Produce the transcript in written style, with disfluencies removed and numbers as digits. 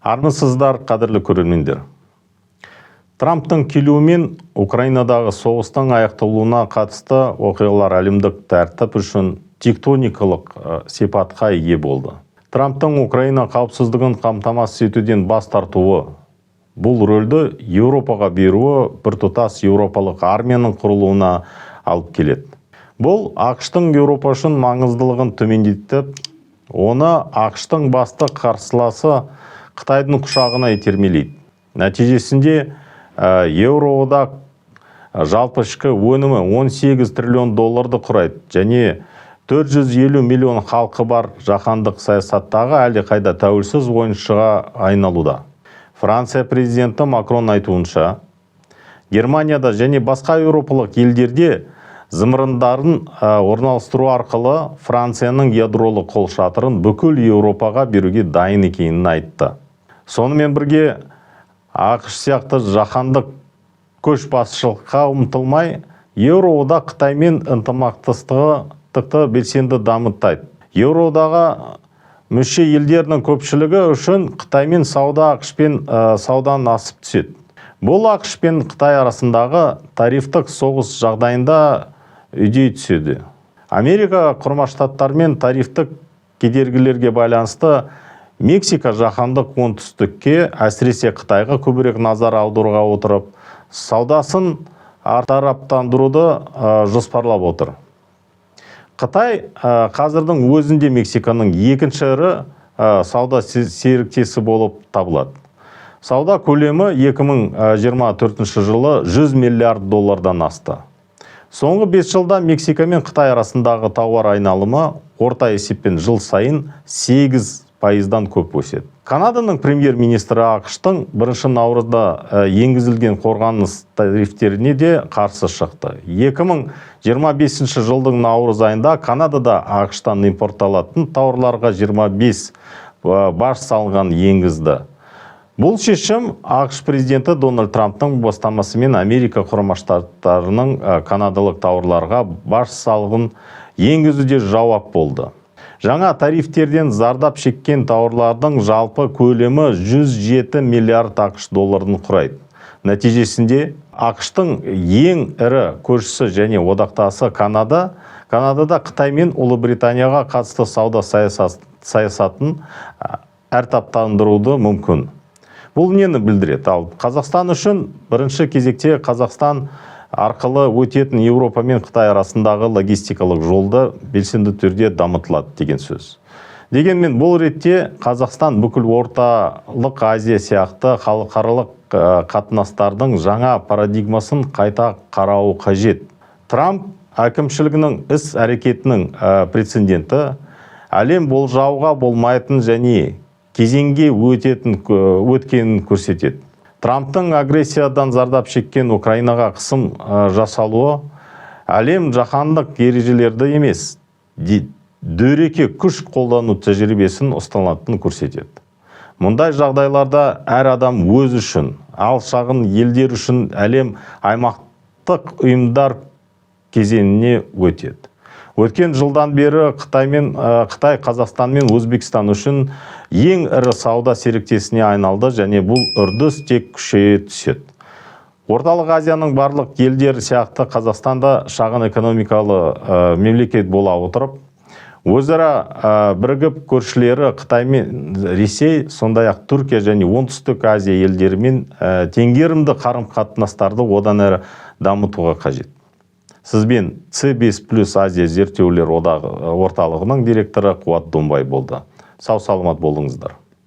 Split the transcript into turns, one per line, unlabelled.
Армысыздар, қадірлі көрермендер. Трамптың келуімен Украинадағы соғыстың аяқталуына қатысты оқиғалар әлемдік тәртіп үшін тектоникалық сипатқа ие болды. Трамптың Украина қауіпсіздігін қамтамасыз етуден бас тартуы, бұл рөлді Еуропаға беруі біртұтас еуропалық армияның құрылуына алып келеді. Бұл ақш-тың Еуропа үшін маңыздылығын төмендетіп, оны ақш-тың басты қарсыласы Қытайдың құшағына итермелейді. Нәтижесінде Еуроодақ жалпы ішкі өнімі 18 триллион долларды құрайды және 450 миллион халқы бар жаһандық саясаттағы әлдеқайда тәуелсіз ойыншыға айналуда. Франция президенті Макрон айтуынша, Германияда және басқа еуропалық елдерде зымырандарын орналастыру арқылы Францияның ядролық қолшатырын бүкіл Еуропаға беруге дайын екенін айтты. Сонымен бірге ақш сияқты жаһандық көшбасшылыққа ұмтылмай, Еуроодақ Қытаймен ынтымақтастықты белсенді дамытады. Еуродағы мүше елдерінің көпшілігі үшін Қытаймен сауда ақшпен саудан асып түседі. Бұл ақш пен Қытай арасындағы тарифтік соғыс жағдайында үдей түседі. Америка Құрама Штаттармен тарифтік кедергілерге байланысты Мексика жаһандық оңтүстікке, әсіресе Қытайға көбірек назар аударуға отырып, саудасын әртараптандыруды жоспарлап отыр. Қытай қазірдің өзінде Мексиканың екінші ірі сауда серіктесі болып табылады. Сауда көлемі 2024 жылы 100 миллиард доллардан асты. Соңғы 5 жылда Мексика мен Қытай арасындағы тауар айналымы орта есеппен жыл сайын 8% көп өседі. Канаданың премьер-министрі ақш-тың 1 наурызда енгізілген қорғаныс тарифтеріне де қарсы шықты. 2025 жылдың наурыз айында Канадада ақш-тан импортталатын тауарларға 25 баж салығын енгізді. Бұл шешім ақш президенті Дональд Трамптың бастамасымен Америка Құрама Штаттарының канадалық тауарларға баж салығын енгізуде жауап болды. Жаңа тарифтерден зардап шеккен тауарлардың жалпы көлемі 107 миллиард ақш долларын құрайды. Нәтижесінде ақш-тың ең ірі көршісі және одақтасы Канадада Қытай мен Ұлыбританияға қатысты сауда саясатын әртаптандыруды мүмкін. Бұл нені білдіреді? Ал Қазақстан үшін бірінші кезекте Қазақстан арқылы өтетін Еуропа мен Қытай арасындағы логистикалық жолды белсенді түрде дамытылады деген сөз. Дегенмен бұл ретте Қазақстан бүкіл орталық Азия сияқты халықаралық қатынастардың жаңа парадигмасын қайта қарауы қажет. Трамп әкімшілігінің іс әрекетінің прецеденті әлем болжауға болмайтын және кезеңге өткенін көрсетеді. Трамптың агрессиядан зардап шеккен Украинаға қысым жасалуы әлем жаһандық ережелерді емес, дөрекі күш қолдану тәжірибесін ұстанатынын көрсетеді. Мұндай жағдайларда әр адам өз үшін, ал шағын елдер үшін әлем аймақтық ұйымдар кезеңіне өтеді. Өткен жылдан бері Қытай, Қазақстан мен Өзбекстан үшін ең ірі сауда серіктесіне айналды және бұл үрдіс тек күшейе түседі. Орталық Азияның барлық елдер сияқты Қазақстанда шағын экономикалы мемлекет бола отырып, өзара бірігіп көршілері Қытай мен Ресей, сондай-ақ Түркия және Оңтүстік Азия елдерімен теңгерімді қарым-қатынастарды одан әрі дамытуға қажет. Сізбен C5+ Азия зерттеулер орталығының директоры Қуат Домбай болды. Сау саламат болыңыздар.